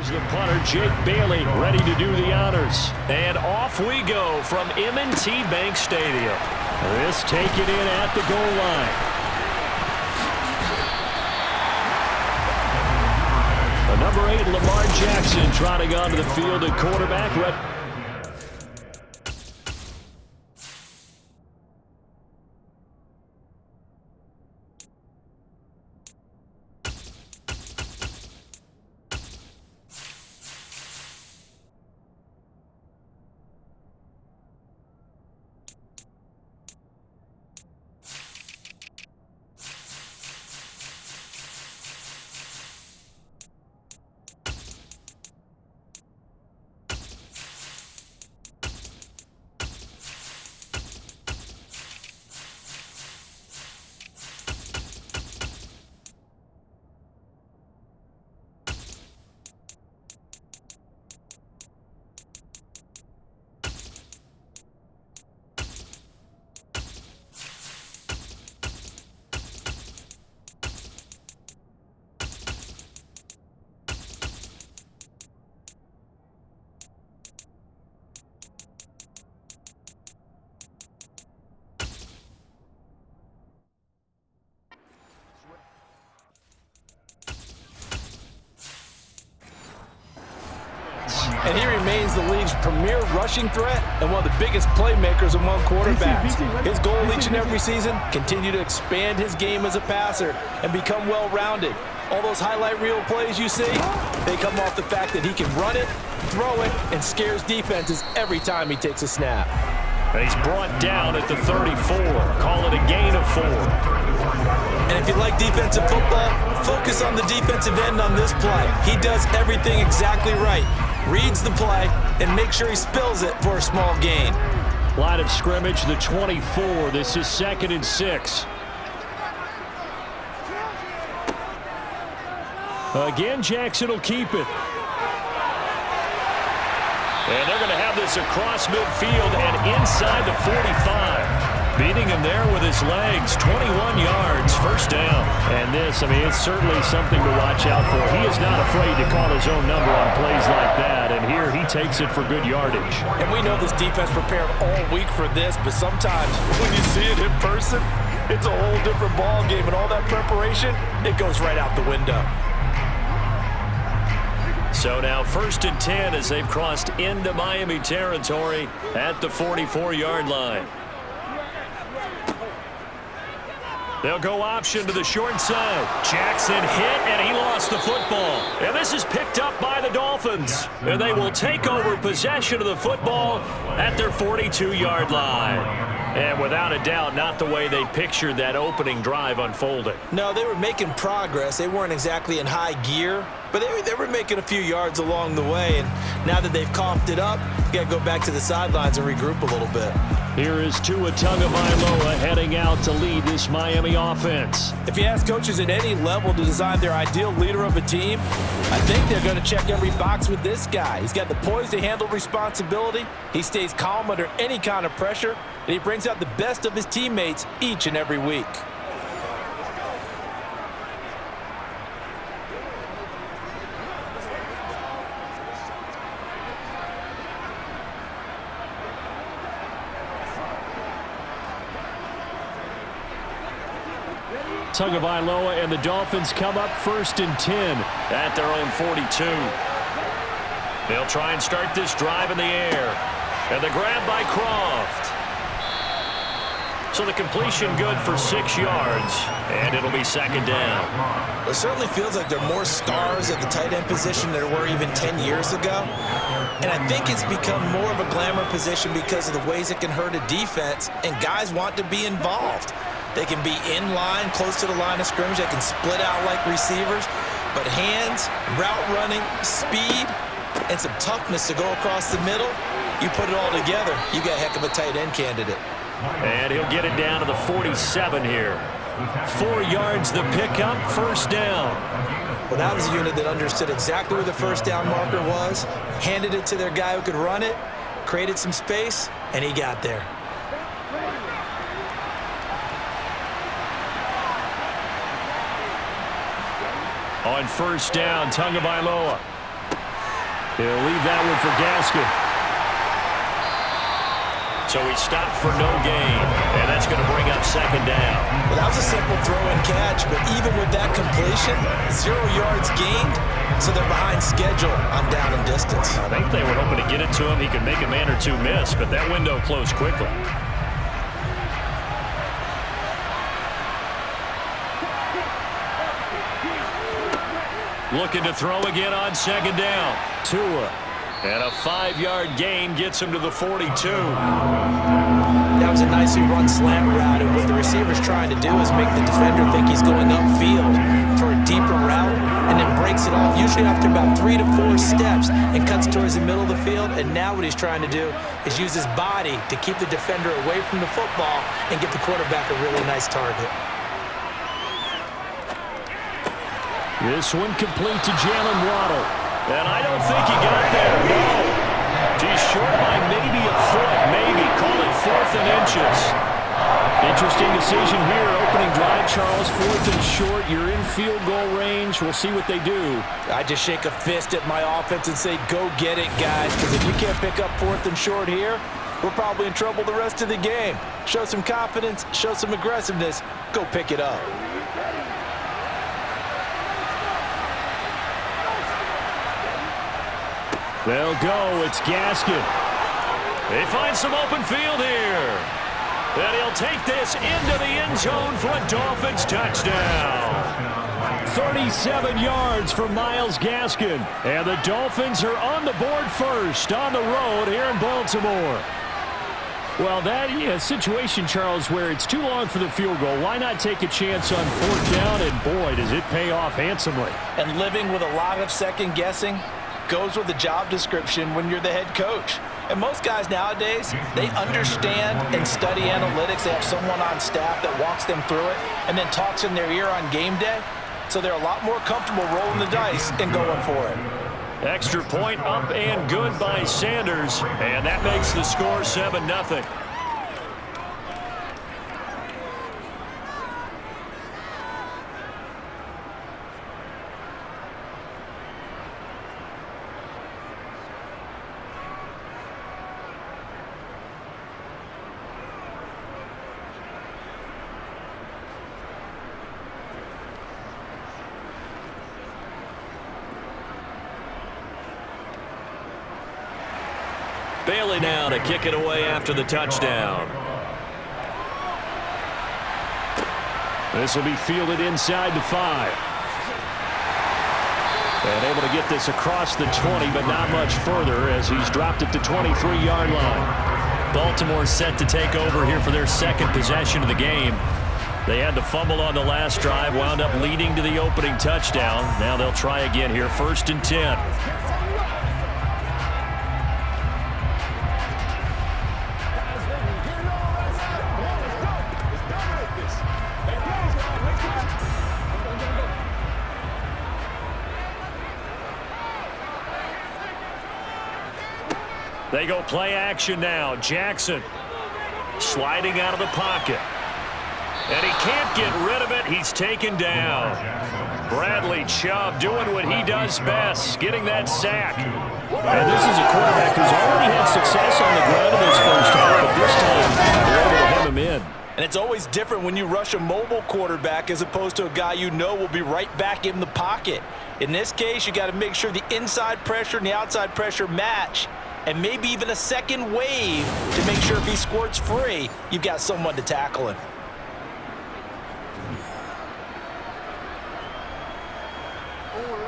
Here's the punter, Jake Bailey, ready to do the honors. And off we go from M&T Bank Stadium. This taken in at the goal line. The number 8, Lamar Jackson, trotting onto the field at quarterback. And he remains the league's premier rushing threat and one of the biggest playmakers among quarterbacks. His goal each and every season, continue to expand his game as a passer and become well-rounded. All those highlight reel plays you see, they come off the fact that he can run it, throw it, and scares defenses every time he takes a snap. He's brought down at the 34. Call it a gain of 4. And if you like defensive football, focus on the defensive end on this play. He does everything exactly right. Reads the play and makes sure he spills it for a small gain. Line of scrimmage, the 24. This is 2nd and 6. Again, Jackson will keep it. And they're going to have this across midfield and inside the 45. Beating him there with his legs, 21 yards, first down. And this, I mean, it's certainly something to watch out for. He is not afraid to call his own number on plays like that. And here he takes it for good yardage. And we know this defense prepared all week for this, but sometimes when you see it in person, it's a whole different ball game. And all that preparation, it goes right out the window. So now 1st and 10 as they've crossed into Miami territory at the 44-yard line. They'll go option to the short side. Jackson hit, and he lost the football. And this is picked up by the Dolphins. And they will take over possession of the football at their 42-yard line. And without a doubt, not the way they pictured that opening drive unfolding. No, they were making progress. They weren't exactly in high gear, but they were making a few yards along the way. And now that they've coughed it up, you got to go back to the sidelines and regroup a little bit. Here is Tua Tagovailoa heading out to lead this Miami offense. If you ask coaches at any level to design their ideal leader of a team, I think they're going to check every box with this guy. He's got the poise to handle responsibility. He stays calm under any kind of pressure, and he brings out the best of his teammates each and every week. Tagovailoa and the Dolphins come up 1st and 10 at their own 42. They'll try and start this drive in the air. And the grab by Croft. So the completion good for 6 yards, and it'll be 2nd down. It certainly feels like there are more stars at the tight end position than there were even 10 years ago. And I think it's become more of a glamour position because of the ways it can hurt a defense, and guys want to be involved. They can be in line, close to the line of scrimmage. They can split out like receivers. But hands, route running, speed, and some toughness to go across the middle, you put it all together, you got a heck of a tight end candidate. And he'll get it down to the 47 here. 4 yards the pickup, 1st down. Well, that was a unit that understood exactly where the 1st down marker was, handed it to their guy who could run it, created some space, and he got there. On 1st down, Tagovailoa. He'll leave that one for Gaskin. So he stopped for no gain, and that's going to bring up second down. Well, that was a simple throw and catch, but even with that completion, 0 yards gained, so they're behind schedule on down and distance. I think they were hoping to get it to him. He could make a man or two miss, but that window closed quickly. Looking to throw again on second down. Tua. And a 5-yard gain gets him to the 42. That was a nicely run slant route, and what the receiver's trying to do is make the defender think he's going upfield for a deeper route, and then breaks it off, usually after about 3 to 4 steps, and cuts towards the middle of the field. And now what he's trying to do is use his body to keep the defender away from the football and get the quarterback a really nice target. This one complete to Jalen Waddle. And I don't think he got there, no. He's short by maybe a foot, maybe. Call it 4th and inches. Interesting decision here. Opening drive, Charles. 4th and short. You're in field goal range. We'll see what they do. I just shake a fist at my offense and say, go get it, guys. Because if you can't pick up 4th and short here, we're probably in trouble the rest of the game. Show some confidence. Show some aggressiveness. Go pick it up. They'll go. It's Gaskin. They find some open field here. And he'll take this into the end zone for a Dolphins touchdown. 37 yards for Myles Gaskin. And the Dolphins are on the board first on the road here in Baltimore. Well, that situation, Charles, where it's too long for the field goal. Why not take a chance on 4th down? And, boy, does it pay off handsomely. And living with a lot of second guessing goes with the job description when you're the head coach. And most guys nowadays, they understand and study analytics. They have someone on staff that walks them through it and then talks in their ear on game day. So they're a lot more comfortable rolling the dice and going for it. Extra point up and good by Sanders. And that makes the score 7-0. Bailey now to kick it away after the touchdown. This will be fielded inside the 5. And able to get this across the 20, but not much further as he's dropped it to 23-yard line. Baltimore set to take over here for their second possession of the game. They had the fumble on the last drive, wound up leading to the opening touchdown. Now they'll try again here, 1st and 10. They go play action now. Jackson sliding out of the pocket. And he can't get rid of it. He's taken down. Bradley Chubb doing what he does best, getting that sack. And this is a quarterback who's already had success on the ground in his first half, but this time they're able to hem him in. And it's always different when you rush a mobile quarterback as opposed to a guy you know will be right back in the pocket. In this case, you got to make sure the inside pressure and the outside pressure match, and maybe even a second wave to make sure if he squirts free, you've got someone to tackle him.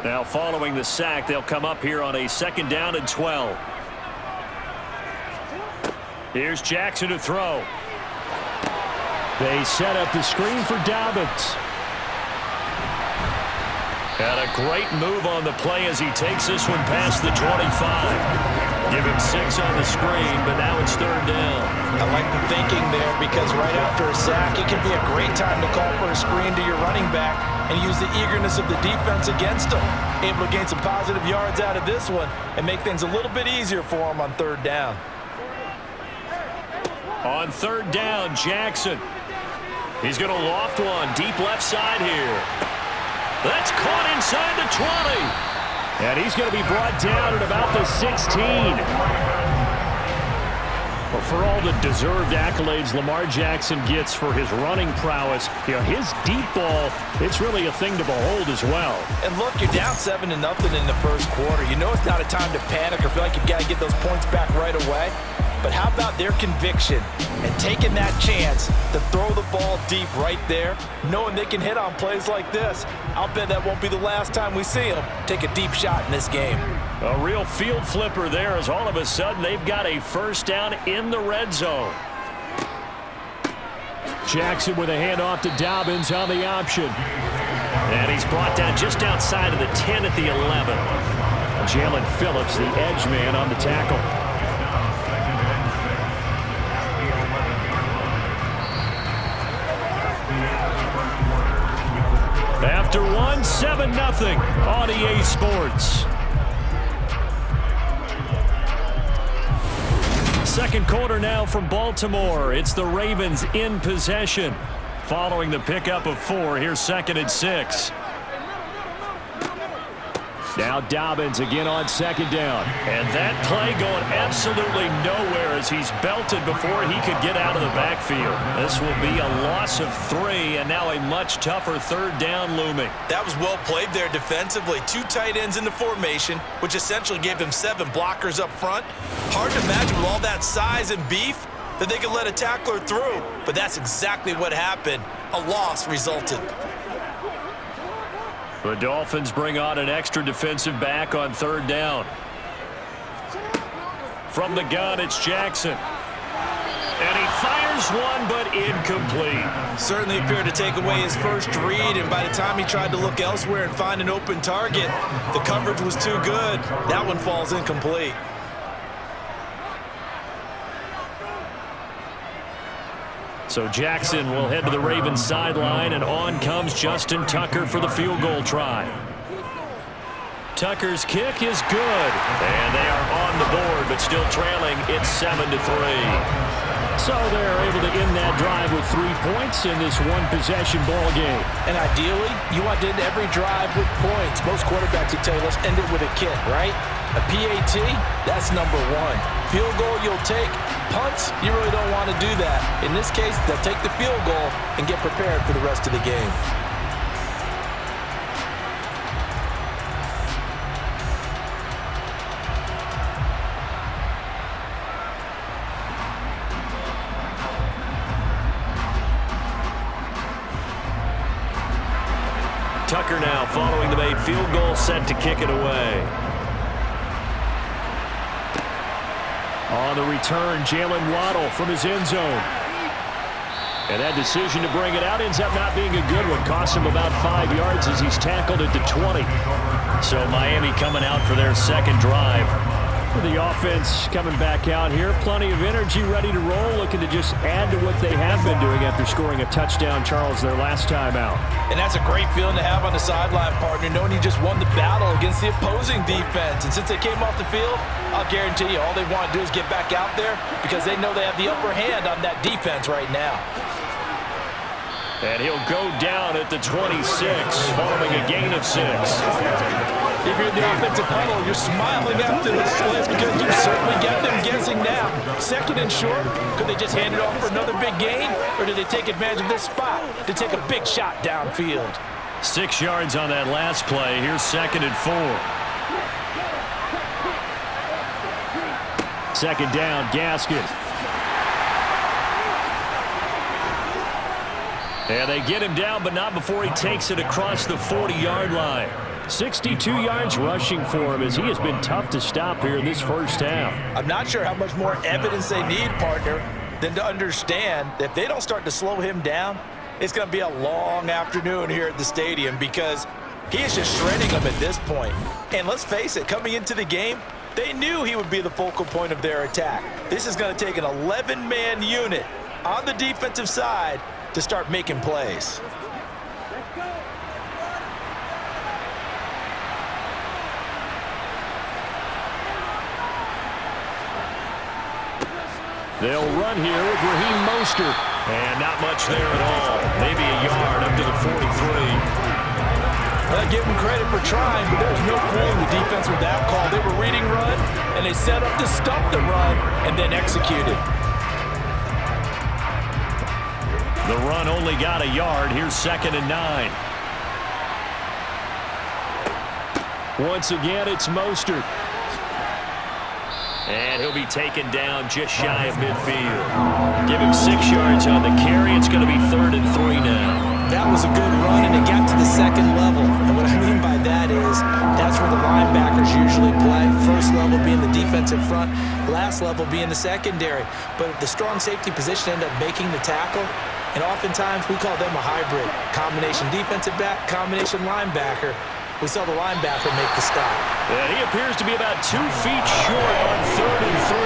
Now following the sack, they'll come up here on a 2nd down and 12. Here's Jackson to throw. They set up the screen for Dobbins. And a great move on the play as he takes this one past the 25. Give him 6 on the screen, but now it's 3rd down. I like the thinking there because right after a sack, it can be a great time to call for a screen to your running back and use the eagerness of the defense against him. Able to gain some positive yards out of this one and make things a little bit easier for him on 3rd down. On 3rd down, Jackson. He's going to loft one deep left side here. That's caught inside the 20. And he's going to be brought down at about the 16. Well, for all the deserved accolades Lamar Jackson gets for his running prowess, his deep ball, it's really a thing to behold as well. And look, you're down 7-0 in the first quarter. You know it's not a time to panic or feel like you've got to get those points back right away. But how about their conviction and taking that chance to throw the ball deep right there, knowing they can hit on plays like this? I'll bet that won't be the last time we see them take a deep shot in this game. A real field flipper there as all of a sudden they've got a first down in the red zone. Jackson with a handoff to Dobbins on the option. And he's brought down just outside of the 10 at the 11. Jalen Phillips, the edge man, on the tackle. After 7-0 on EA Sports. Second quarter now from Baltimore. It's the Ravens in possession. Following the pickup of 4, here's 2nd and 6. Now Dobbins again on 2nd down. And that play going absolutely nowhere as he's belted before he could get out of the backfield. This will be a loss of 3 and now a much tougher 3rd down looming. That was well played there defensively. 2 tight ends in the formation, which essentially gave them 7 blockers up front. Hard to imagine with all that size and beef that they could let a tackler through. But that's exactly what happened. A loss resulted. The Dolphins bring on an extra defensive back on 3rd down. From the gun, it's Jackson. And he fires one, but incomplete. Certainly appeared to take away his first read, and by the time he tried to look elsewhere and find an open target, the coverage was too good. That one falls incomplete. So Jackson will head to the Ravens sideline, and on comes Justin Tucker for the field goal try. Tucker's kick is good, and they are on the board, but still trailing. It's 7-3. So they're able to end that drive with 3 points in this one-possession ball game. And ideally, you want to end every drive with points. Most quarterbacks would tell you, let's end it with a kick, right? A PAT, that's number 1. Field goal you'll take. Punts, you really don't want to do that. In this case, they'll take the field goal and get prepared for the rest of the game. Tucker now following the made field goal, set to kick it away. On the return, Jalen Waddle from his end zone. And that decision to bring it out ends up not being a good one. Cost him about 5 yards as he's tackled at the 20. So Miami coming out for their second drive. The offense coming back out here. Plenty of energy, ready to roll, looking to just add to what they have been doing after scoring a touchdown, Charles, their last time out. And that's a great feeling to have on the sideline, partner, knowing you just won the battle against the opposing defense. And since they came off the field, I'll guarantee you all they want to do is get back out there because they know they have the upper hand on that defense right now. And he'll go down at the 26, following a gain of 6. If you're in the offensive huddle, you're smiling after this play because you certainly get them guessing now. 2nd and short, could they just hand it off for another big gain, or do they take advantage of this spot to take a big shot downfield? 6 yards on that last play. Here's 2nd and 4. 2nd down, Gaskin. And they get him down, but not before he takes it across the 40-yard line. 62 yards rushing for him as he has been tough to stop here in this first half. I'm not sure how much more evidence they need, partner, than to understand that if they don't start to slow him down, it's going to be a long afternoon here at the stadium because he is just shredding them at this point. And let's face it, coming into the game, they knew he would be the focal point of their attack. This is going to take an 11-man unit on the defensive side to start making plays. They'll run here with Raheem Mostert. And not much there at all. Maybe a yard up to the 43. Well, I give them credit for trying, but there's no fooling the defense with that call. They were reading run, and they set up to stop the run and then executed. The run only got a yard. Here's 2nd and 9. Once again, it's Mostert. And he'll be taken down just shy of midfield. Give him 6 yards on the carry. It's going to be 3rd and 3 now. That was a good run, and it got to the 2nd level. And what I mean by that is that's where the linebackers usually play. First level being the defensive front, last level being the secondary. But the strong safety position ended up making the tackle. And oftentimes we call them a hybrid. Combination defensive back, combination linebacker. We saw the linebacker make the stop. And he appears to be about 2 feet short on 3rd and 3.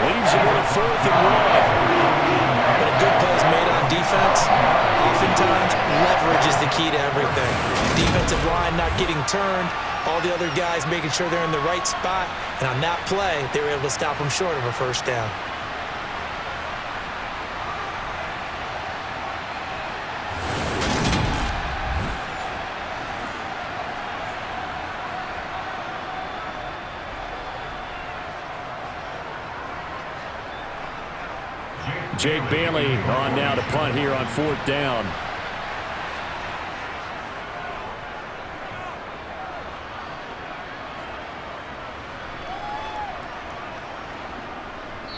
Leaves him with a 4th and 1. But a good play is made on defense. Oftentimes, leverage is the key to everything. Defensive line not getting turned. All the other guys making sure they're in the right spot. And on that play, they were able to stop them short of a 1st down. Jake Bailey on now to punt here on 4th down.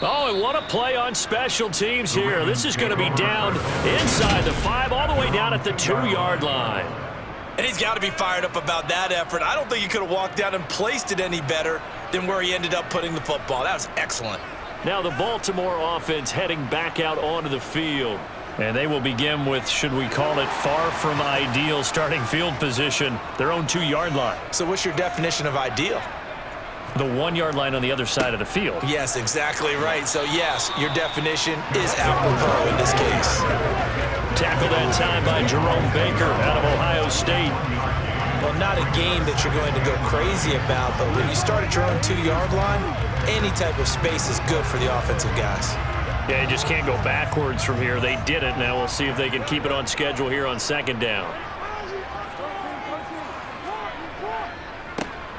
Oh, and what a play on special teams here. This is going to be down inside the 5, all the way down at the 2-yard line. And he's got to be fired up about that effort. I don't think he could have walked down and placed it any better than where he ended up putting the football. That was excellent. Now the Baltimore offense heading back out onto the field. And they will begin with, should we call it, far from ideal starting field position, their own 2-yard line. So what's your definition of ideal? The 1-yard line on the other side of the field. Yes, exactly right. So yes, your definition is apropos in this case. Tackled that time by Jerome Baker out of Ohio State. Well, not a game that you're going to go crazy about, but when you start at your own 2-yard line, any type of space is good for the offensive guys. Yeah, you just can't go backwards from here. They did it. Now we'll see if they can keep it on schedule here on 2nd down.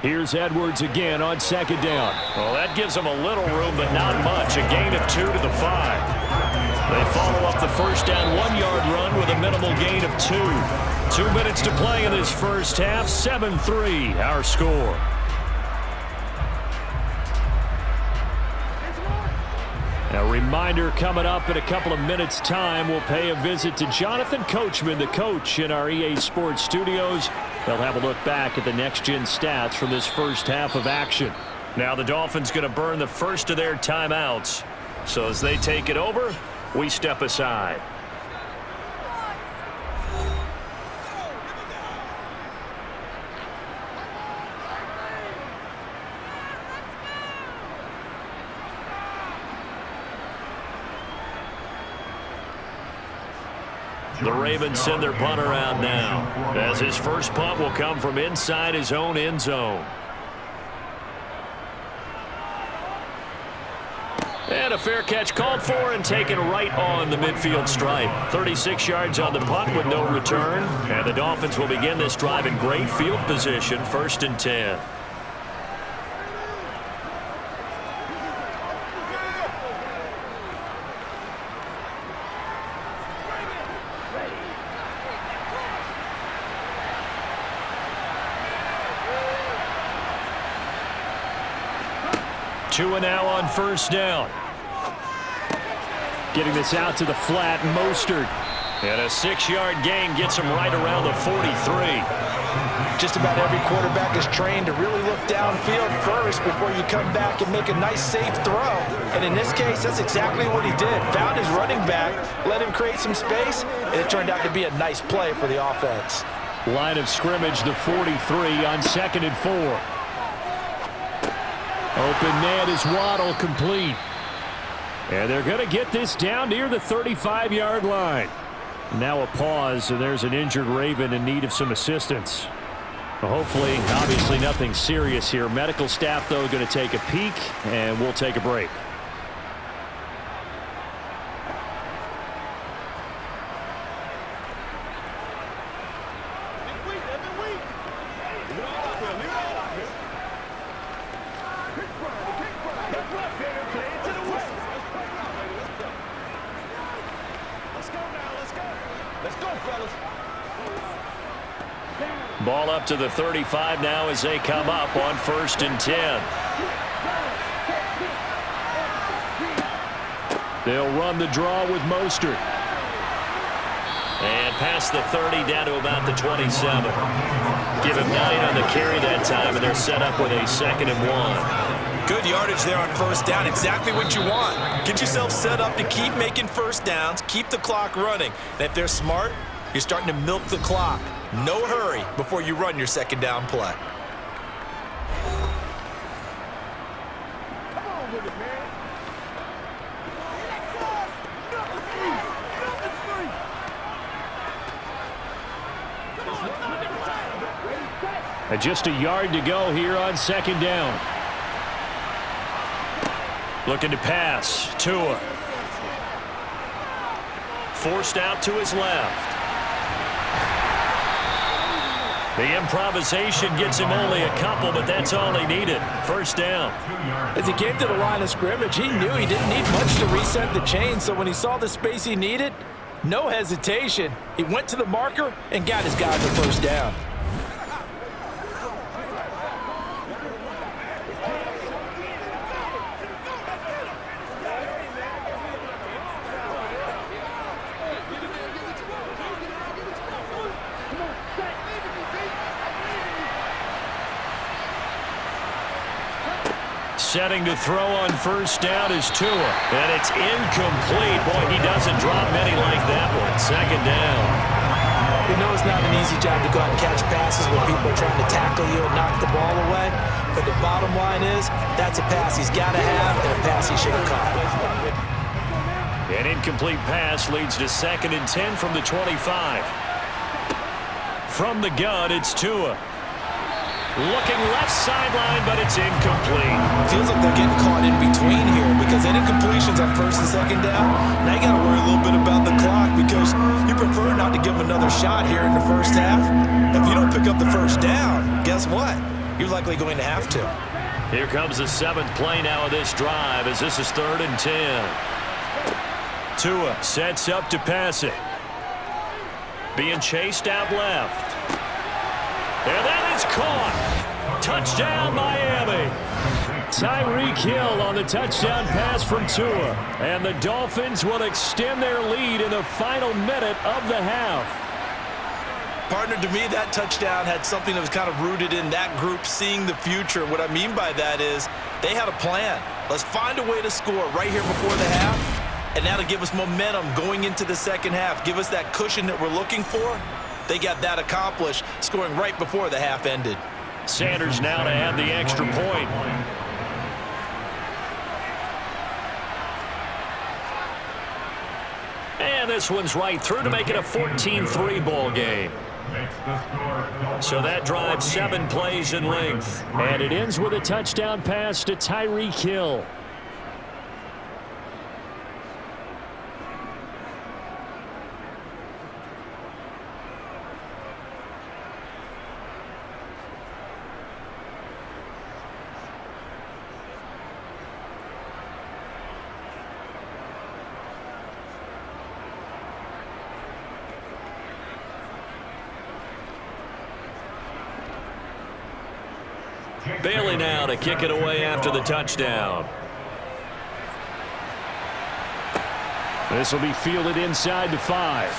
Here's Edwards again on 2nd down. Well, that gives them a little room, but not much. A gain of 2 to the 5. They follow up the 1st down 1-yard run with a minimal gain of 2. 2 minutes to play in this first half. 7-3, our score. A reminder coming up in a couple of minutes' time. We'll pay a visit to Jonathan Coachman, the coach in our EA Sports studios. They'll have a look back at the next-gen stats from this first half of action. Now the Dolphins going to burn the first of their timeouts. So as they take it over, we step aside. The Ravens send their punter out now, as his first punt will come from inside his own end zone. And a fair catch called for and taken right on the midfield stripe. 36 yards on the punt with no return. And the Dolphins will begin this drive in great field position, 1st and 10. Two and now on 1st down. Getting this out to the flat, Mostert. And a 6-yard gain gets him right around the 43. Just about every quarterback is trained to really look downfield first before you come back and make a nice, safe throw. And in this case, that's exactly what he did. Found his running back, let him create some space, and it turned out to be a nice play for the offense. Line of scrimmage, the 43 on 2nd and 4. Open net is Waddle, complete. And they're going to get this down near the 35-yard line. Now a pause, and there's an injured Raven in need of some assistance. Hopefully, obviously nothing serious here. Medical staff, though, going to take a peek, and we'll take a break. Ball up to the 35 now as they come up on 1st and 10. They'll run the draw with Mostert. And past the 30 down to about the 27. Give him 9 on the carry that time, and they're set up with a 2nd and 1. Good yardage there on 1st down. Exactly what you want. Get yourself set up to keep making 1st downs, keep the clock running. And if they're smart, you're starting to milk the clock. No hurry before you run your 2nd down play. And just a yard to go here on 2nd down. Looking to pass. Tua. Forced out to his left. The improvisation gets him only a couple, but that's all he needed. 1st down. As he came to the line of scrimmage, he knew he didn't need much to reset the chain, so when he saw the space he needed, no hesitation. He went to the marker and got his guy the 1st down. Setting to throw on 1st down is Tua. And it's incomplete. Boy, he doesn't drop many like that one. 2nd down. You know it's not an easy job to go out and catch passes when people are trying to tackle you and knock the ball away. But the bottom line is, that's a pass he's got to have and a pass he should have caught. An incomplete pass leads to 2nd and 10 from the 25. From the gun, it's Tua. Looking left sideline, but it's incomplete. Feels like they're getting caught in between here because any incompletions on 1st and 2nd down, now you got to worry a little bit about the clock because you prefer not to give them another shot here in the 1st half. If you don't pick up the 1st down, guess what? You're likely going to have to. Here comes the 7th play now of this drive as this is 3rd and 10. Tua sets up to pass it. Being chased out left. And that is caught. Touchdown, Miami. Tyreek Hill on the touchdown pass from Tua. And the Dolphins will extend their lead in the final minute of the half. Partner, to me, that touchdown had something that was kind of rooted in that group seeing the future. What I mean by that is they had a plan. Let's find a way to score right here before the half. And that'll give us momentum going into the 2nd half. Give us that cushion that we're looking for. They got that accomplished, scoring right before the half ended. Sanders now to add the extra point. And this one's right through to make it a 14-3 ball game. So that drives 7 plays in length. And it ends with a touchdown pass to Tyreek Hill. Bailey now to kick it away after the touchdown. This will be fielded inside the 5.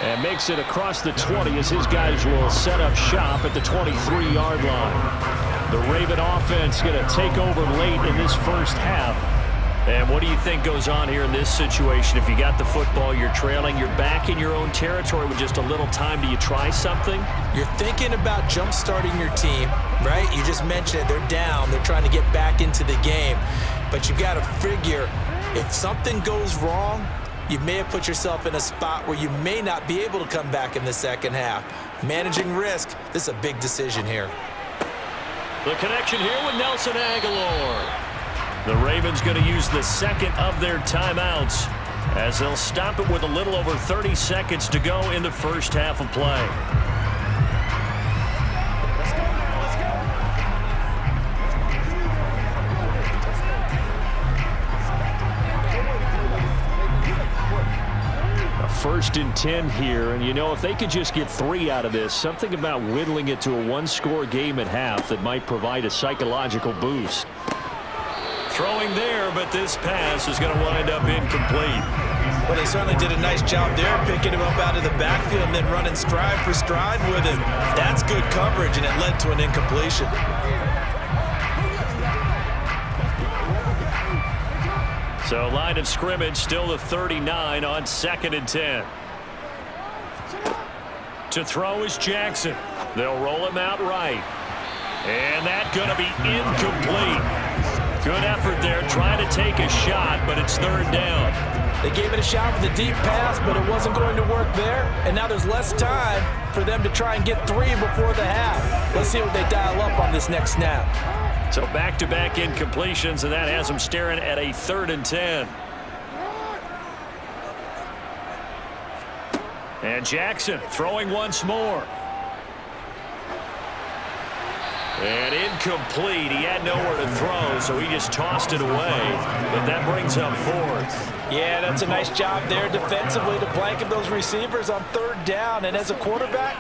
And makes it across the 20 as his guys will set up shop at the 23-yard line. The Raven offense going to take over late in this 1st half. And what do you think goes on here in this situation? If you got the football, you're trailing, you're back in your own territory with just a little time. Do you try something? You're thinking about jump-starting your team, right? You just mentioned it. They're down. They're trying to get back into the game. But you got to figure, if something goes wrong, you may have put yourself in a spot where you may not be able to come back in the 2nd half. Managing risk, this is a big decision here. The connection here with Nelson Aguilar. The Ravens going to use the 2nd of their timeouts as they'll stop it with a little over 30 seconds to go in the 1st half of play. A 1st and 10 here, and if they could just get 3 out of this, something about whittling it to a 1-score game at half that might provide a psychological boost. Throwing there, but this pass is going to wind up incomplete. Well, they certainly did a nice job there, picking him up out of the backfield and then running stride for stride with him. That's good coverage, and it led to an incompletion. So line of scrimmage still the 39 on 2nd and 10. To throw is Jackson. They'll roll him out right. And that's going to be incomplete. Good effort there, trying to take a shot, but it's 3rd down. They gave it a shot with a deep pass, but it wasn't going to work there. And now there's less time for them to try and get 3 before the half. Let's see what they dial up on this next snap. So back-to-back incompletions, and that has them staring at a 3rd and 10. And Jackson throwing once more. And incomplete. He had nowhere to throw, so he just tossed it away. But that brings up 4th. Yeah, that's a nice job there defensively to blanket those receivers on 3rd down. And as a quarterback,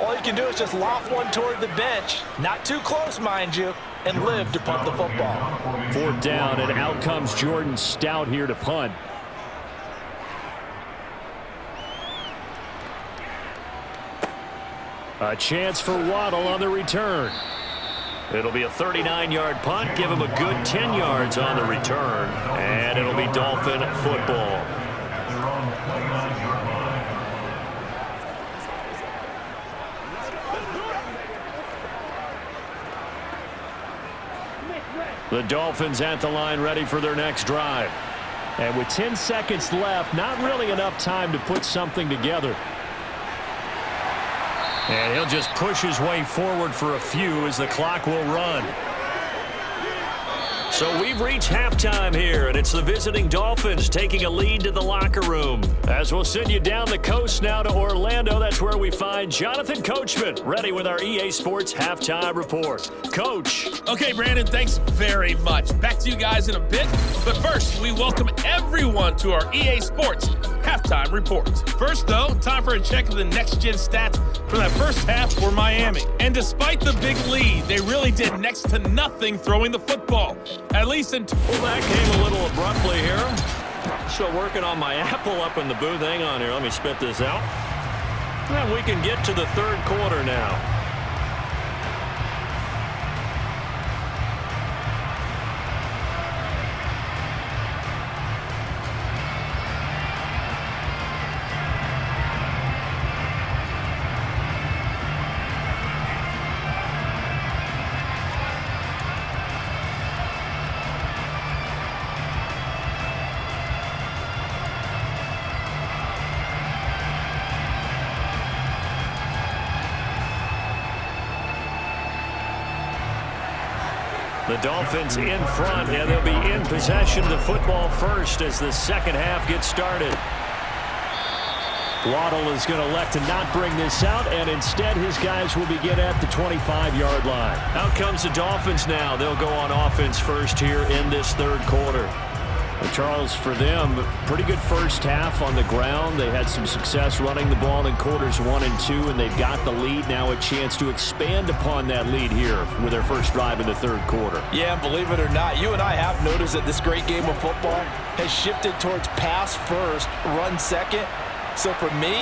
all you can do is just loft one toward the bench. Not too close, mind you, and live to punt the football. 4th down, and out comes Jordan Stout here to punt. A chance for Waddle on the return. It'll be a 39-yard punt. Give him a good 10 yards on the return. And it'll be Dolphin football. The Dolphins at the line ready for their next drive. And with 10 seconds left, not really enough time to put something together. And he'll just push his way forward for a few as the clock will run. So we've reached halftime here, and it's the visiting Dolphins taking a lead to the locker room. As we'll send you down the coast now to Orlando, that's where we find Jonathan Coachman, ready with our EA Sports Halftime Report. Coach. Okay, Brandon, thanks very much. Back to you guys in a bit. But first, we welcome everyone to our EA Sports Halftime Report. First, though, time for a check of the next-gen stats for that first half for Miami. And despite the big lead, they really did next to nothing throwing the football. At least until that came a little abruptly here. Still working on my apple up in the booth. Hang on here. Let me spit this out. And we can get to the 3rd quarter now. The Dolphins in front, and they'll be in possession of the football first as the second half gets started. Waddle is going to elect to not bring this out, and instead his guys will begin at the 25-yard line. Out comes the Dolphins now. They'll go on offense first here in this 3rd quarter. Well, Charles, for them, pretty good first half on the ground. They had some success running the ball in quarters 1 and 2, and they've got the lead now, a chance to expand upon that lead here with their first drive in the 3rd quarter. Yeah, believe it or not, you and I have noticed that this great game of football has shifted towards pass first, run second. So for me,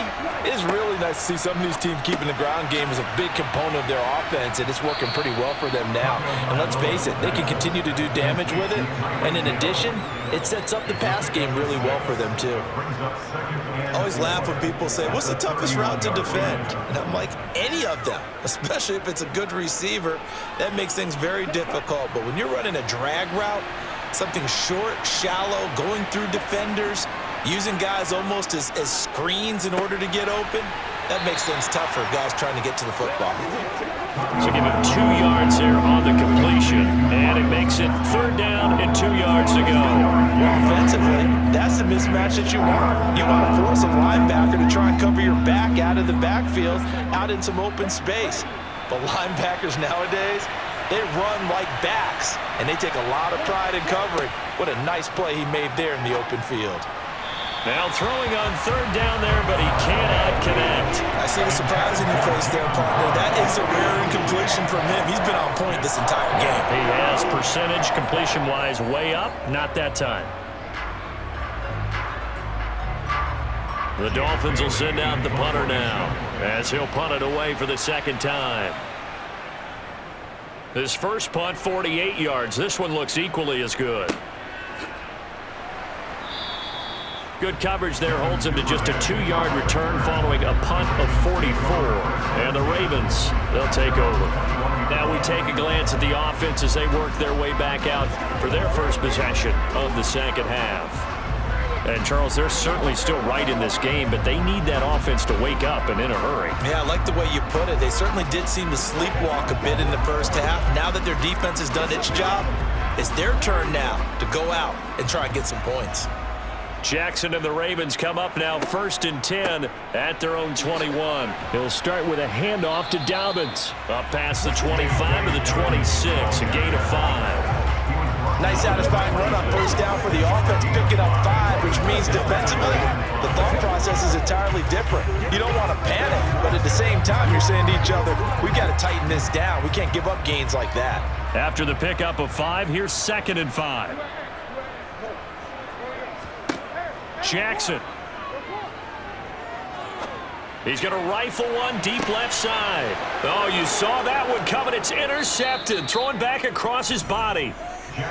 it's really nice to see some of these teams keeping the ground game as a big component of their offense, and it's working pretty well for them now. And let's face it, they can continue to do damage with it. And in addition, it sets up the pass game really well for them too. I always laugh when people say, what's the toughest route to defend? And I'm like, any of them, especially if it's a good receiver. That makes things very difficult. But when you're running a drag route, something short, shallow, going through defenders, using guys almost as screens in order to get open, that makes things tough for guys trying to get to the football. So give him 2 yards there on the completion, and it makes it 3rd down and 2 yards to go. Well, offensively, that's the mismatch that you want. You want to force a linebacker to try and cover your back out of the backfield, out in some open space. But linebackers nowadays, they run like backs, and they take a lot of pride in covering. What a nice play he made there in the open field. Now throwing on third down there, but he cannot connect. I see the surprise in your face there, partner. That is a rare incompletion from him. He's been on point this entire game. He has percentage completion-wise way up. Not that time. The Dolphins will send out the punter now as he'll punt it away for the second time. His first punt, 48 yards. This one looks equally as good. Good coverage there holds him to just a 2-yard return following a punt of 44. And the Ravens, they'll take over. Now we take a glance at the offense as they work their way back out for their first possession of the second half. And, Charles, they're certainly still right in this game, but they need that offense to wake up and in a hurry. Yeah, I like the way you put it. They certainly did seem to sleepwalk a bit in the first half. Now that their defense has done its job, it's their turn now to go out and try and get some points. Jackson and the Ravens come up now 1st and 10 at their own 21. He'll start with a handoff to Dobbins. Up past the 25 to the 26, a gain of 5. Nice satisfying run on first down for the offense, picking up 5, which means defensively, the thought process is entirely different. You don't want to panic, but at the same time, you're saying to each other, we got to tighten this down. We can't give up gains like that. After the pickup of 5, here's 2nd and 5. Jackson. He's going to rifle one deep left side. Oh, you saw that one coming. It's intercepted. Throwing back across his body.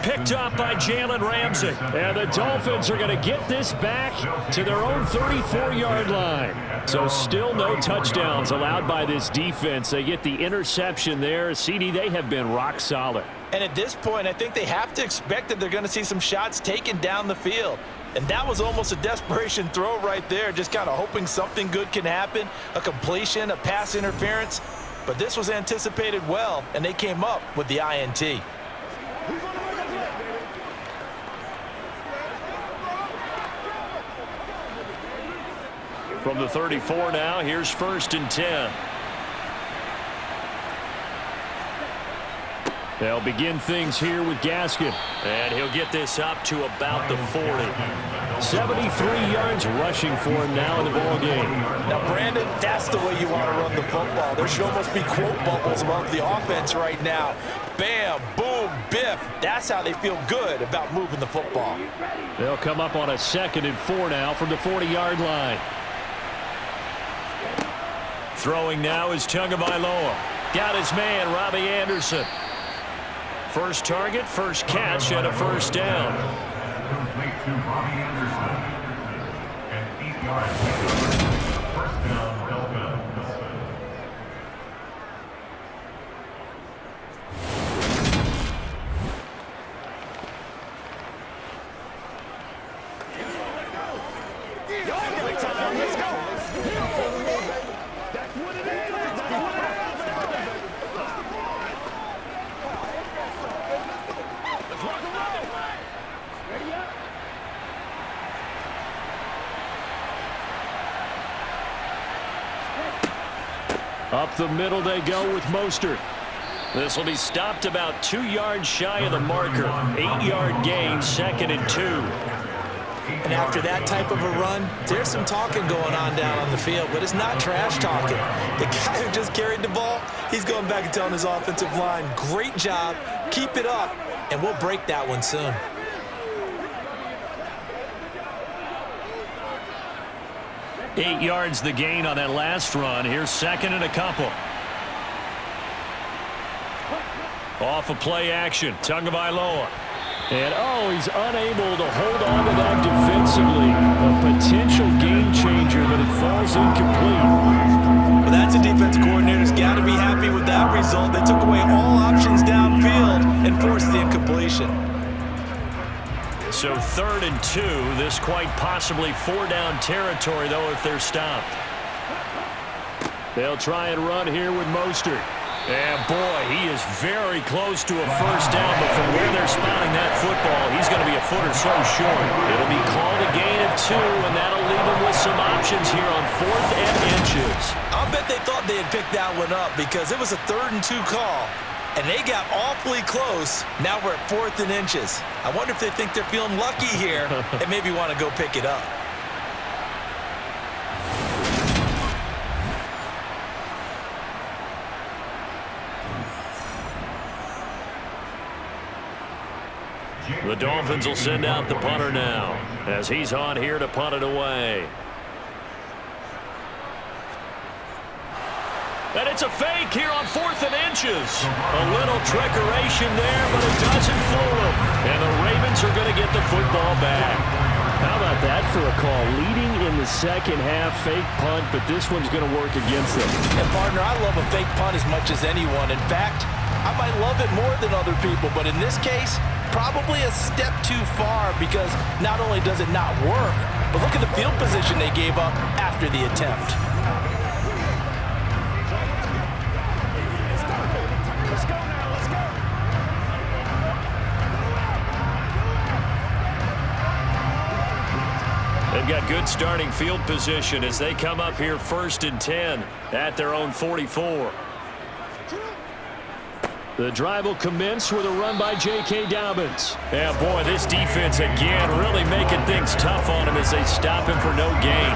Picked up by Jalen Ramsey. And the Dolphins are going to get this back to their own 34-yard line. So still no touchdowns allowed by this defense. They get the interception there. CD, they have been rock solid. And at this point, I think they have to expect that they're going to see some shots taken down the field. And that was almost a desperation throw right there, just kind of hoping something good can happen, a completion, a pass interference. But this was anticipated well, and they came up with the INT. From the 34 now, here's 1st and 10. They'll begin things here with Gaskin. And he'll get this up to about the 40. 73 yards rushing for him now in the ballgame. Now, Brandon, that's the way you want to run the football. There should almost be quote bubbles about the offense right now. Bam, boom, biff. That's how they feel good about moving the football. They'll come up on a 2nd and 4 now from the 40-yard line. Throwing now is Tagovailoa. Got his man, Robbie Anderson. First target, first catch, and a first down. Complete to Robbie Anderson. And 8 yards. First down, Dolphins. Let's go. That's what it is. Up the middle they go with Mostert. This will be stopped about 2 yards shy of the marker. 8-yard gain, 2nd and 2. And after that type of a run, there's some talking going on down on the field, but it's not trash talking. The guy who just carried the ball, he's going back and telling his offensive line, great job, keep it up, and we'll break that one soon. Eight yards the gain on that last run. Here's 2nd and a couple. Off of play action, Tagovailoa. And, he's unable to hold on to that defensively. A potential game changer, but it falls incomplete. Well, that's a defensive coordinator's got to be happy with that result. They took away all options downfield and forced the incompletion. So 3rd and 2. This quite possibly 4-down territory, though, if they're stopped. They'll try and run here with Mostert. And, boy, he is very close to a first down, but from where they're spotting that football, he's going to be a foot or so short. It'll be called a gain of 2, and that'll leave him with some options here on 4th and inches. I'll bet they thought they had picked that one up because it was a 3rd and 2 call, and they got awfully close. Now we're at 4th and inches. I wonder if they think they're feeling lucky here and maybe want to go pick it up. The Dolphins will send out the punter now as he's on here to punt it away. And it's a fake here on 4th and inches. A little trickeration there, but it doesn't fool them. And the Ravens are going to get the football back. How about that for a call? Leading in the second half, fake punt, but this one's going to work against them. And, partner, I love a fake punt as much as anyone. In fact, I might love it more than other people, but in this case, probably a step too far because not only does it not work, but look at the field position they gave up after the attempt. Let's go now, let's go. They've got good starting field position as they come up here 1st and 10 at their own 44. The drive will commence with a run by J.K. Dobbins. Yeah, boy, this defense again really making things tough on him as they stop him for no gain.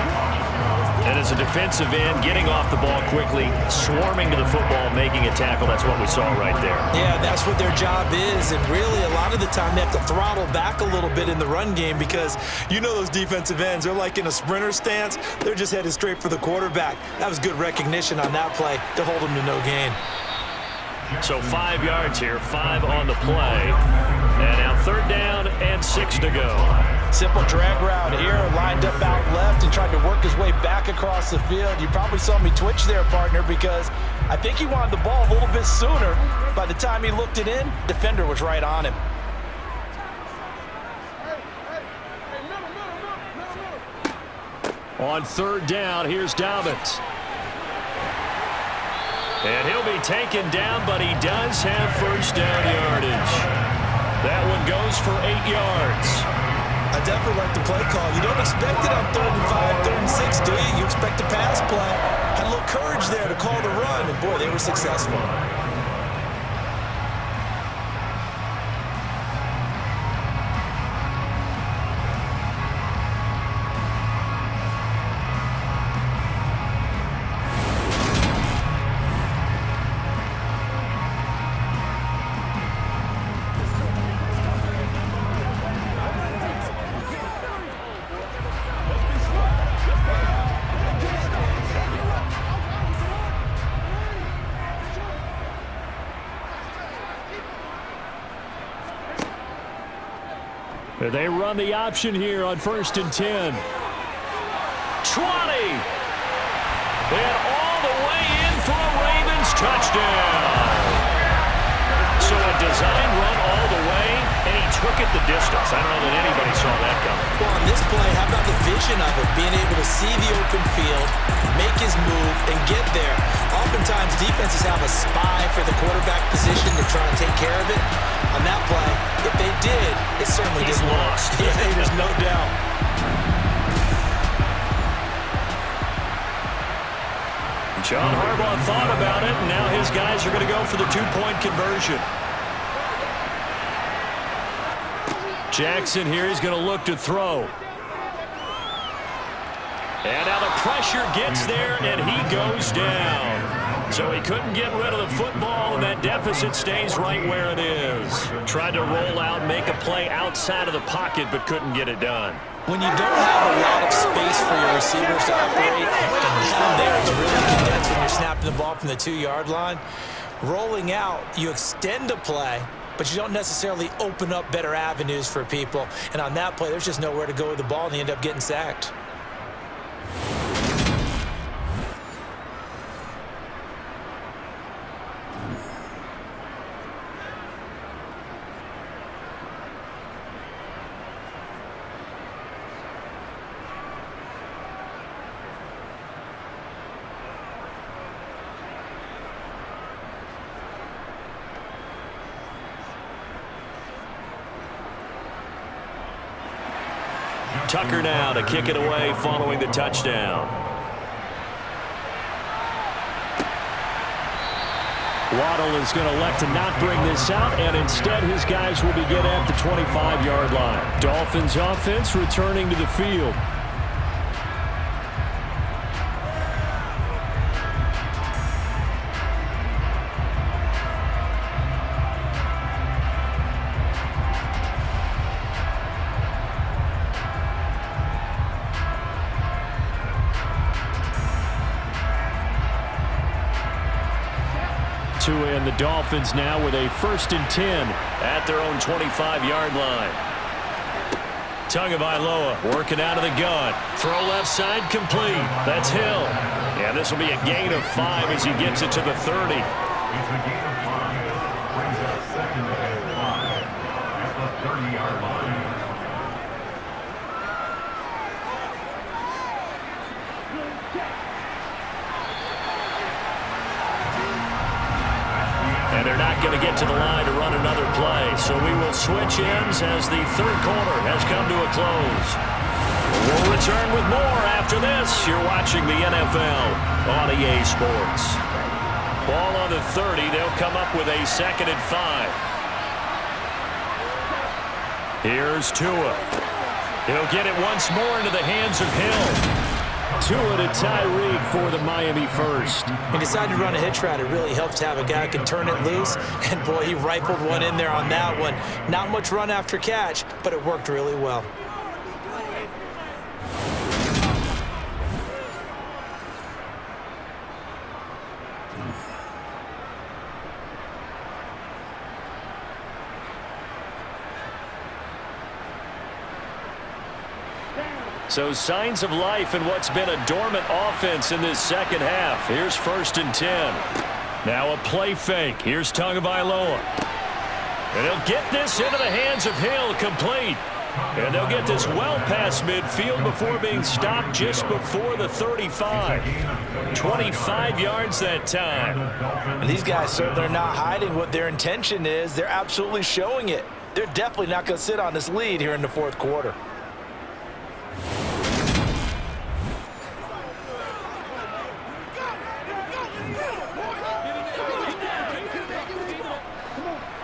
And as a defensive end, getting off the ball quickly, swarming to the football, making a tackle. That's what we saw right there. Yeah, that's what their job is. And really, a lot of the time, they have to throttle back a little bit in the run game because you know those defensive ends, they're like in a sprinter stance. They're just headed straight for the quarterback. That was good recognition on that play to hold them to no gain. So 5 yards here, 5 on the play. And now 3rd down and 6 to go. Simple drag route here, lined up out left and tried to work his way back across the field. You probably saw me twitch there, partner, because I think he wanted the ball a little bit sooner. By the time he looked it in, defender was right on him. On 3rd down, here's Dobbins. And he'll be taken down, but he does have 1st down yardage. That one goes for 8 yards. I definitely like the play call. You don't expect it on 3rd and 5, 3rd and 6, do you? You expect a pass play. Had a little courage there to call the run, and boy, they were successful. They run the option here on 1st and 10. 20! And all the way in for a Ravens touchdown. So a design run all the way, and he took it the distance. I don't know that anybody saw that coming. Well, on this play, how about the vision of it? Being able to see the open field, make his move, and get there. Oftentimes, defenses have a spy for the quarterback position to try to take care of it. On that play, if they did, it certainly He's didn't work. lost. Yeah, there's no doubt. John Harbaugh thought about it, and now his guys are going to go for the 2-point conversion. Jackson here is going to look to throw. And now the pressure gets there, and he goes down. So he couldn't get rid of the football, and that deficit stays right where it is. Tried to roll out, make a play outside of the pocket, but couldn't get it done. When you don't have a lot of space for your receivers to operate, and down there it's really condensed when you're snapping the ball from the 2-yard line, rolling out, you extend a play, but you don't necessarily open up better avenues for people. And on that play, there's just nowhere to go with the ball, and they end up getting sacked. Tucker now to kick it away following the touchdown. Waddle is going to elect to not bring this out, and instead his guys will begin at the 25-yard line. Dolphins offense returning to the field. Tua and the Dolphins now with a 1st and 10 at their own 25-yard line. Tagovailoa working out of the gun. Throw left side complete. That's Hill. And this will be a gain of 5 as he gets it to the 30. It's a gain of 5. Brings up 2nd and 5 at the 30-yard line. And they're not going to get to the line to run another play. So we will switch ends as the 3rd quarter has come to a close. We'll return with more after this. You're watching the NFL on EA Sports. Ball on the 30. They'll come up with a 2nd and 5. Here's Tua. He'll get it once more into the hands of Hill. Tua to Tyreek for the Miami first. He decided to run a hitch route. It really helps to have a guy who can turn it loose. And, boy, he rifled one in there on that one. Not much run after catch, but it worked really well. So signs of life in what's been a dormant offense in this 2nd half. Here's 1st and 10. Now a play fake. Here's Tagovailoa. And he'll get this into the hands of Hill, complete. And they'll get this well past midfield before being stopped just before the 35. 25 yards that time. And these guys certainly are not hiding what their intention is. They're absolutely showing it. They're definitely not going to sit on this lead here in the 4th quarter.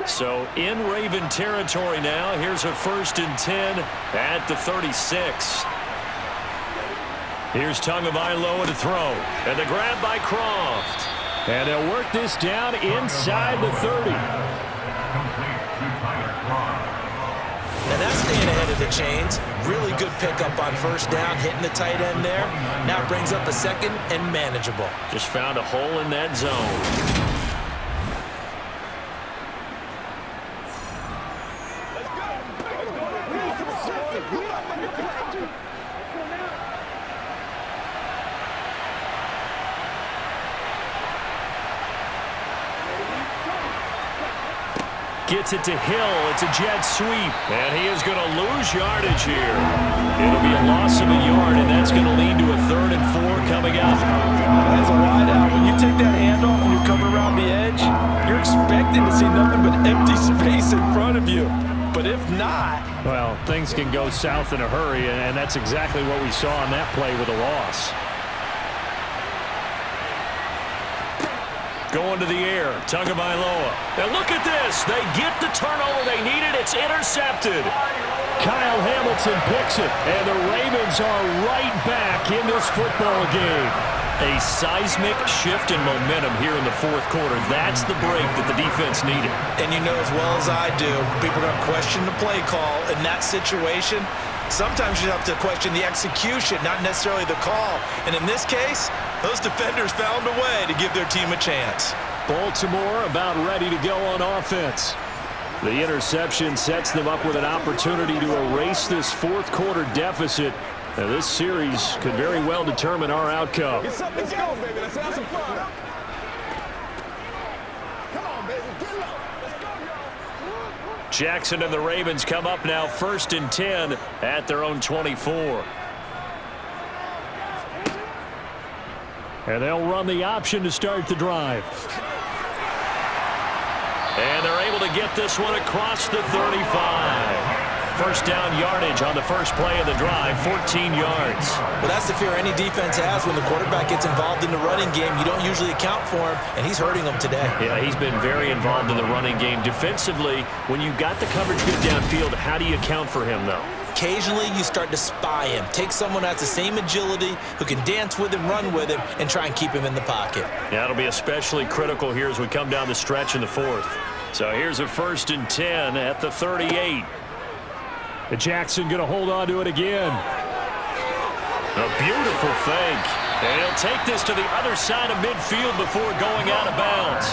So in Raven territory now. Here's a 1st and 10 at the 36. Here's Tagovailoa to throw. And the grab by Croft. And they'll work this down inside the 30. And that's staying ahead of the chains. Really good pickup on 1st down, hitting the tight end there. Now it brings up a 2nd and manageable. Just found a hole in that zone. Gets it to Hill. It's a jet sweep. And he is going to lose yardage here. It'll be a loss of a yard, and that's going to lead to a 3rd and 4 coming up. That's a wide out. When you take that handoff and you're coming around the edge, you're expecting to see nothing but empty space in front of you. But if not... Well, things can go south in a hurry, and that's exactly what we saw on that play with a loss. Going to the air, Tagovailoa. Now look at this. They get the turnover they needed. It's intercepted. Kyle Hamilton picks it, and the Ravens are right back in this football game. A seismic shift in momentum here in the 4th quarter. That's the break that the defense needed. And you know as well as I do, people are going to question the play call in that situation. Sometimes you have to question the execution, not necessarily the call. And in this case, those defenders found a way to give their team a chance. Baltimore about ready to go on offense. The interception sets them up with an opportunity to erase this 4th quarter deficit. Now, this series could very well determine our outcome. Let's go, baby. Let's have some fun. Come on, baby. Get low. Let's go, y'all. Jackson and the Ravens come up now 1st and 10 at their own 24. And they'll run the option to start the drive. And they're able to get this one across the 35. 1st down yardage on the first play of the drive, 14 yards. Well, that's the fear any defense has when the quarterback gets involved in the running game. You don't usually account for him, and he's hurting them today. Yeah, he's been very involved in the running game. Defensively, when you got the coverage good downfield, how do you account for him, though? Occasionally, you start to spy him. Take someone that has the same agility, who can dance with him, run with him, and try and keep him in the pocket. Yeah, it'll be especially critical here as we come down the stretch in the 4th. So here's a 1st and 10 at the 38. Jackson going to hold on to it again. A beautiful fake. And he'll take this to the other side of midfield before going out of bounds.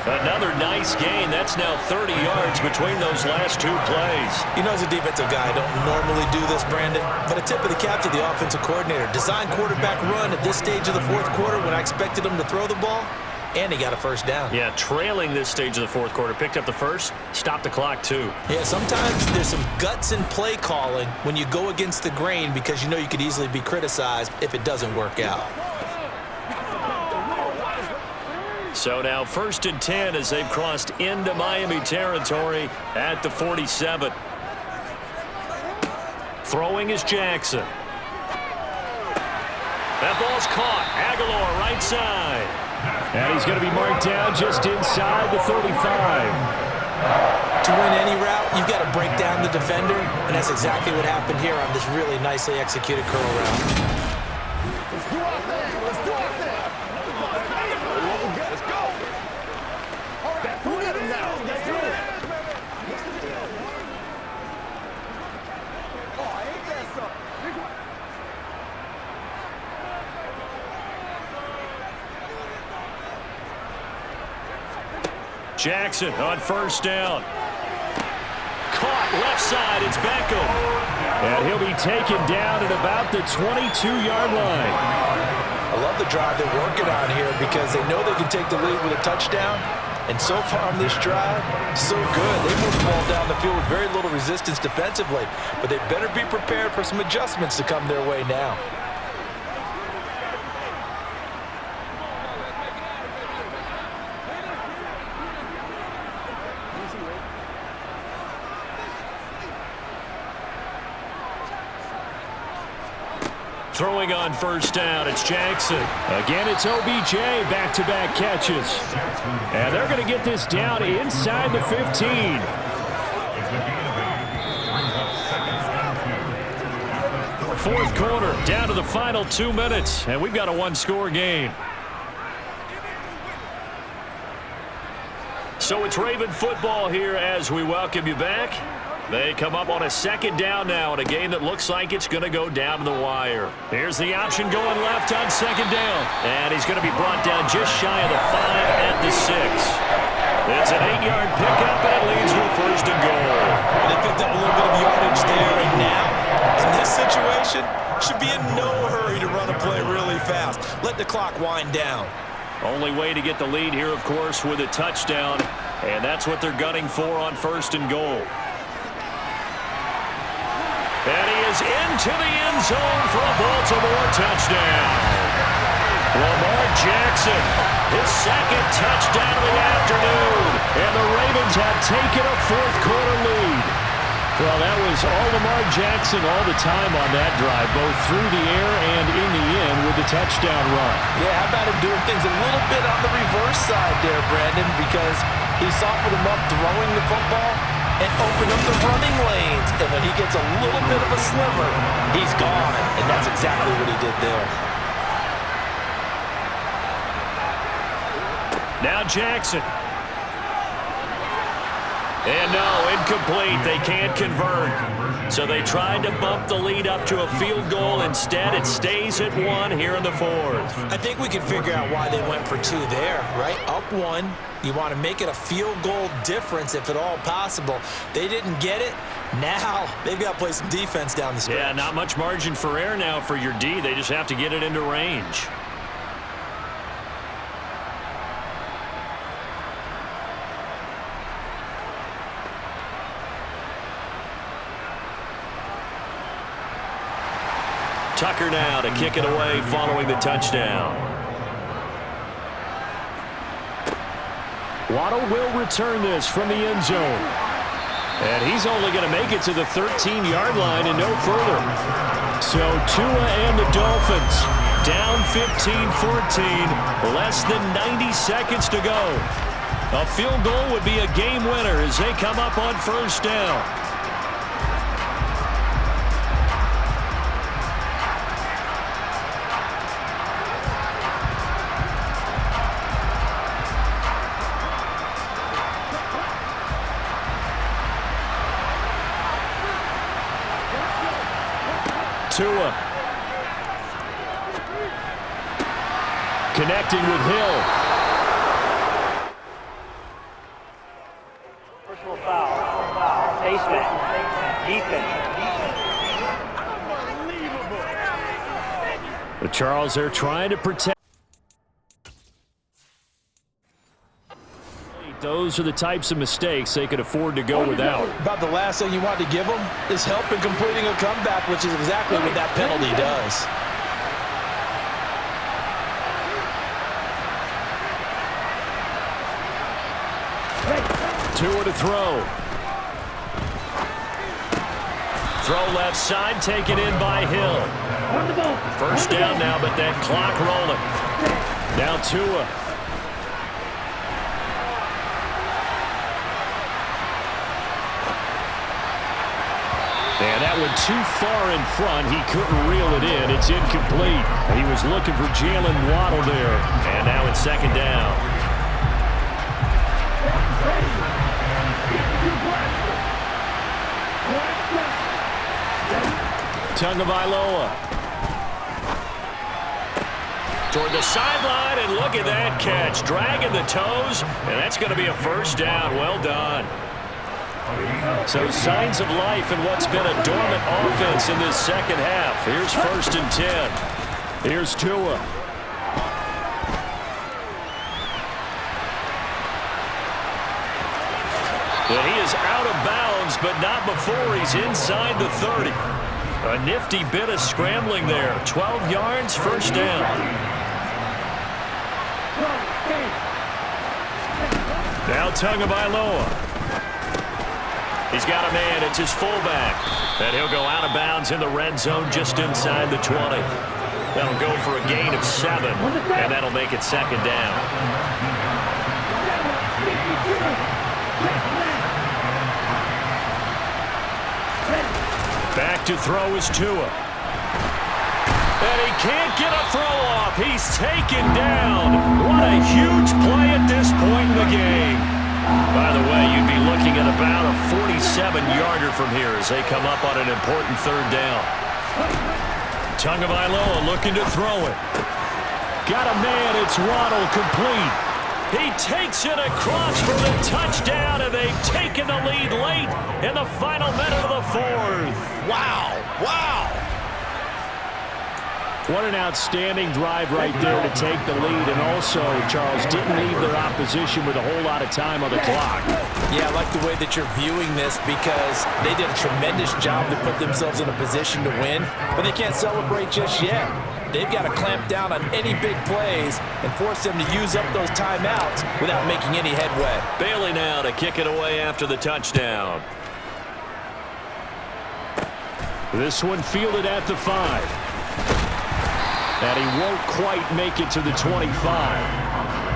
Another nice gain. That's now 30 yards between those last two plays. You know, as a defensive guy, I don't normally do this, Brandon, but a tip of the cap to the offensive coordinator. Design quarterback run at this stage of the fourth quarter when I expected him to throw the ball, and he got a first down. Yeah, trailing this stage of the fourth quarter. Picked up the first, stopped the clock too. Yeah, sometimes there's some guts in play calling when you go against the grain because you know you could easily be criticized if it doesn't work out. So now 1st and 10 as they've crossed into Miami territory at the 47. Throwing is Jackson. That ball's caught. Aguilar right side. And he's going to be marked down just inside the 35. To win any route, you've got to break down the defender, and that's exactly what happened here on this really nicely executed curl route. Let's do our thing. Let's do our thing. Let's go. All right, who got him now? Let's do it. Oh, ain't that something? Jackson on 1st down. Caught left side. It's Beckham. And he'll be taken down at about the 22-yard line. I love the drive they're working on here because they know they can take the lead with a touchdown. And so far on this drive, so good. They moved the ball down the field with very little resistance defensively. But they better be prepared for some adjustments to come their way now. Throwing on 1st down, it's Jackson. Again, it's OBJ, back-to-back catches. And they're going to get this down inside the 15. Fourth quarter, down to the final 2 minutes, and we've got a one-score game. So it's Raven football here as we welcome you back. They come up on a 2nd down now in a game that looks like it's going to go down to the wire. Here's the option going left on 2nd down. And he's going to be brought down just shy of the 5 at the 6. It's an 8-yard pickup, and it leads to a 1st and goal. They picked up a little bit of yardage there, and now, in this situation, should be in no hurry to run a play really fast. Let the clock wind down. Only way to get the lead here, of course, with a touchdown. And that's what they're gunning for on 1st and goal. And he is into the end zone for a Baltimore touchdown. Lamar Jackson, his 2nd touchdown of the afternoon. And the Ravens have taken a fourth quarter lead. Well, that was all Lamar Jackson all the time on that drive, both through the air and in the end with the touchdown run. Yeah, how about him doing things a little bit on the reverse side there, Brandon, because he softened him up throwing the football and opened up the running lanes. And when he gets a little bit of a sliver, he's gone. And that's exactly what he did there. Now Jackson. And no, incomplete. They can't convert. So they tried to bump the lead up to a field goal. Instead, it stays at 1 here in the 4th. I think we can figure out why they went for 2 there, right? Up 1. You want to make it a field goal difference if at all possible. They didn't get it. Now they've got to play some defense down the stretch. Yeah, not much margin for error now for your D. They just have to get it into range. Tucker now to kick it away following the touchdown. Waddle will return this from the end zone. And he's only going to make it to the 13-yard line and no further. So Tua and the Dolphins down 15-14, less than 90 seconds to go. A field goal would be a game winner as they come up on 1st down. Tua connecting with Hill. Defense. But Charles, they're trying to protect. Those are the types of mistakes they could afford to go without. About the last thing you want to give them is help in completing a comeback, which is exactly what that penalty does. Tua to throw. Throw left side, taken in by Hill. First down now, but that clock rolling. Now Tua. And that one too far in front. He couldn't reel it in. It's incomplete. He was looking for Jalen Waddle there. And now it's second down. Tagovailoa. Toward the sideline, and look at that catch. Dragging the toes, and that's going to be a first down. Well done. So signs of life in what's been a dormant offense in this second half. Here's 1st and 10. Here's Tua. And he is out of bounds, but not before he's inside the 30. A nifty bit of scrambling there. 12 yards, first down. Now Tagovailoa. He's got a man. It's his fullback. And he'll go out of bounds in the red zone just inside the 20. That'll go for a gain of 7, and that'll make it second down. Back to throw is Tua. And he can't get a throw off. He's taken down. What a huge play at this point in the game. By the way, you'd be looking at about a 47-yarder from here as they come up on an important third down. Tagovailoa looking to throw it. Got a man. It's Waddle, complete. He takes it across for the touchdown, and they've taken the lead late in the final minute of the fourth. Wow. Wow. What an outstanding drive right there to take the lead, and also, Charles, didn't leave their opposition with a whole lot of time on the clock. Yeah, I like the way that you're viewing this because they did a tremendous job to put themselves in a position to win, but they can't celebrate just yet. They've got to clamp down on any big plays and force them to use up those timeouts without making any headway. Bailey now to kick it away after the touchdown. This one fielded at the 5. And he won't quite make it to the 25.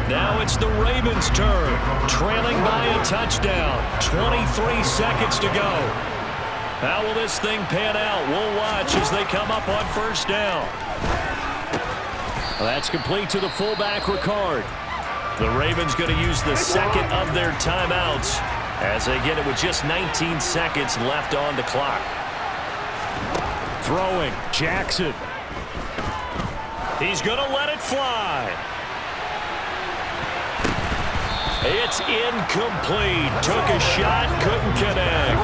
Now it's the Ravens' turn, trailing by a touchdown. 23 seconds to go. How will this thing pan out? We'll watch as they come up on first down. Well, that's complete to the fullback, Ricard. The Ravens going to use the second of their timeouts as they get it with just 19 seconds left on the clock. Throwing, Jackson. He's going to let it fly. It's incomplete. Took a shot, couldn't connect.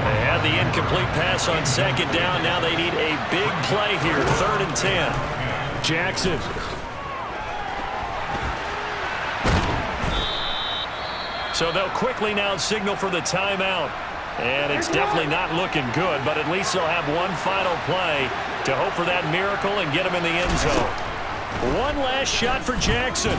They had the incomplete pass on second down. Now they need a big play here, 3rd and 10. Jackson. So they'll quickly now signal for the timeout. And it's definitely not looking good, but at least they'll have one final play to hope for that miracle and get him in the end zone. One last shot for Jackson.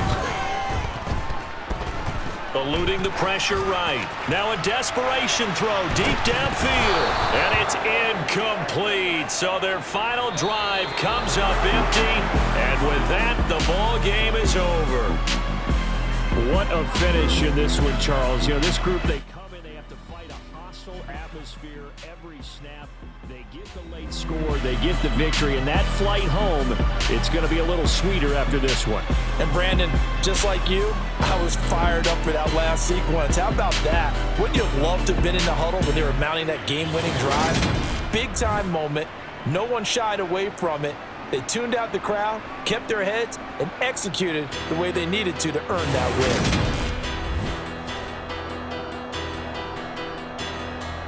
Eluding the pressure right. Now a desperation throw deep downfield. And it's incomplete. So their final drive comes up empty. And with that, the ball game is over. What a finish in this one, Charles. You know, this group, they come in, they have to fight a hostile atmosphere every snap. They get the late score, they get the victory, and that flight home, it's going to be a little sweeter after this one. And Brandon, just like you, I was fired up for that last sequence. How about that? Wouldn't you have loved to have been in the huddle when they were mounting that game-winning drive? Big-time moment. No one shied away from it. They tuned out the crowd, kept their heads, and executed the way they needed to earn that win.